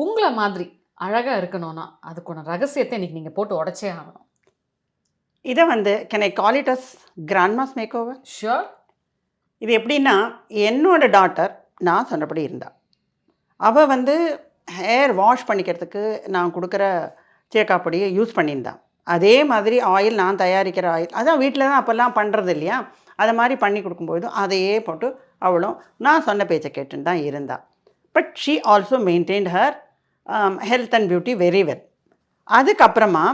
உங்கள மாதிரி அழகா இருக்கணும்னா, அதுக்கான ரகசியத்த இன்னைக்கு நீங்க போட்டு உடைச்சே ஆகணும். இத வந்து can I call it as grandma's makeover? Sure. இது எப்படின்னா, என்னோட டாட்டர் நான் சொன்னபடி இருந்தா. அவ வந்து ஹேர் வாஷ் பண்ணிக்கிறதுக்கு நான் குடுக்குற சீயக்காய் பொடிய யூஸ் பண்ணியிருந்தா. அதே மாதிரி ஆயில் நான் தயாரிக்கிற ஆயில் அதான் வீட்ல தான் அப்பலாம் பண்றது இல்லையா? அத மாரி பண்ணி குடுக்கும்போது, அதையே போட்டு அவளும் நான் சொன்ன பேச்ச கேட்டுன்னு தான் இருந்தா. But she also maintained her health and beauty very well. அதுக்கப்புறமா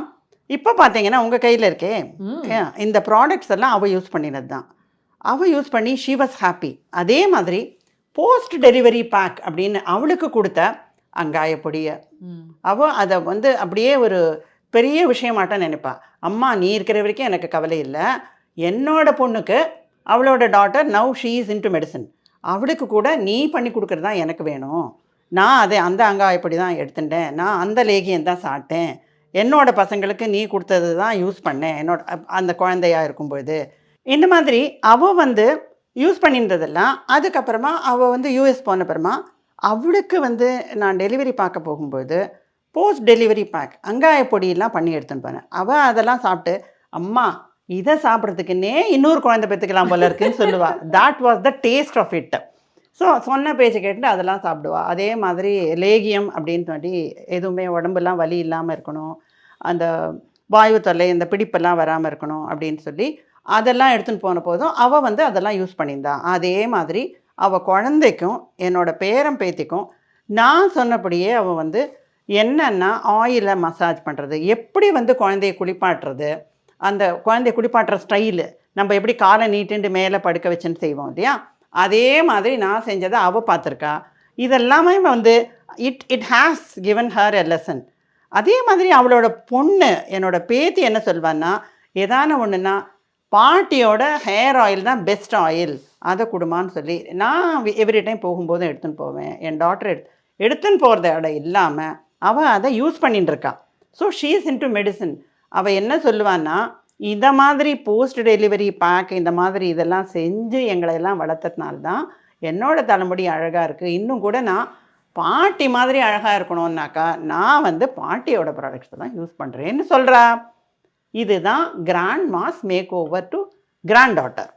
இப்போ பார்த்தீங்கன்னா, உங்க கையில இருக்கே, ம். இந்த ப்ராடக்ட்ஸ் எல்லாம் அவ யூஸ் பண்ணினது தான். அவ யூஸ் பண்ணி ஷி வாஸ் ஹேப்பி. அதே மாதிரி போஸ்ட் டெலிவரி பேக் அப்படின்னு அவளுக்கு குடுத்த அங்காய பொடிய, ம். அவ அத வந்து அப்படியே ஒரு பெரிய விஷயமாட்ட நினைப்பா. அம்மா நீ இருக்கிற வரைக்கும் எனக்கு கவலை இல்ல. என்னோட பொண்ணுக்கு அவளோட daughter now she is into medicine. அவளுக்கு கூட நீ பண்ணி குடுக்கறது தான் எனக்கு வேணும். நான் அந்த அங்காயப்பொடி தான் எடுத்துட்டேன். நான் அந்த லேகியம் தான் சாப்பிட்டேன். என்னோட பசங்களுக்கு நீ குடுத்தது தான் யூஸ் பண்ணேன். என்னோட அந்த குழந்தையா இருக்கும்பொழுது. இந்த மாதிரி அவ வந்து யூஸ் பண்ணியிருந்ததெல்லாம், அதுக்கப்புறமா அவ வந்து யுஎஸ் போன அப்புறமா, அவளுக்கு வந்து நான் டெலிவரி பார்க்க போகும்போது, போஸ்ட் டெலிவரி பேக் அங்காய பொடியெல்லாம் பண்ணி எடுத்துன்னு போனேன். அவ அதெல்லாம் சாப்பிட்டு, "அம்மா இத சாப்பிடுறதுக்குன்னே இன்னொரு குழந்தை பெத்துக்கலாம் போல இருக்குன்னு" சொல்லுவா. That was the taste of it. So சொன்ன பேச்ச கேட்டுட்டு அதெல்லாம் சாப்பிடுவா. அதே மாதிரி லேகியம் அப்படின்னு சொல்லி எதுவுமே உடம்பெல்லாம் வலி இல்லாம இருக்கணும். அந்த வாயு தொல்லை, இந்த பிடிப்பெல்லாம் வராம இருக்கணும் அப்படின்னு சொல்லி, அதெல்லாம் எடுத்துன்னு போன போதும், அவ வந்து அதெல்லாம் யூஸ் பண்ணியிருந்தா. அதே மாதிரி அவ குழந்தைக்கும், என்னோட பேரன் பேத்திக்கும் நான் சொன்னபடியே அவ வந்து என்னன்னா, ஆயில மசாஜ் பண்றது, எப்படி வந்து குழந்தைய குளிப்பாட்டுறது, அந்த குழந்தைய குளிப்பாட்டுற ஸ்டைலு, நம்ம எப்படி கால நீட்டிண்டு மேல படுக்க வச்சுன்னு செய்வோம் இல்லையா? அதே மாதிரி நான் செஞ்சத அவ பார்த்துருக்கா. இதெல்லாமே வந்து it it has given her a lesson. அதே மாதிரி அவளோட பொண்ணு, என்னோட பேத்தி என்ன சொல்வான்னா, ஏதான ஒண்ணுன்னா, பாட்டியோட ஹேர் ஆயில் தான் பெஸ்ட் ஆயில். அத குடுமான்னு சொல்லி, நான் எவ்ரி டைம் போகும்போதும் எடுத்துன்னு போவேன். என் டாட்டர் எடுத்துன்னு போறதோட இல்லாம, அவ அத யூஸ் பண்ணின்னு இருக்கா. So she is into medicine. அவ என்ன சொல்லுவான்னா, இந்த மாதிரி போஸ்ட் டெலிவரி பேக் இந்த மாதிரி இதெல்லாம் செஞ்சு எங்கள எல்லாம் வளர்த்ததுனால தான், என்னோட தலைமுடி அழகா இருக்கு. இன்னும் கூட நான் பாட்டி மாதிரி அழகா இருக்கணும்னாக்கா, நான் வந்து பாட்டியோட ப்ராடக்ட்ஸ் தான் யூஸ் பண்றேன்னு சொல்றா. இதுதான் grandma's makeover to grand daughter.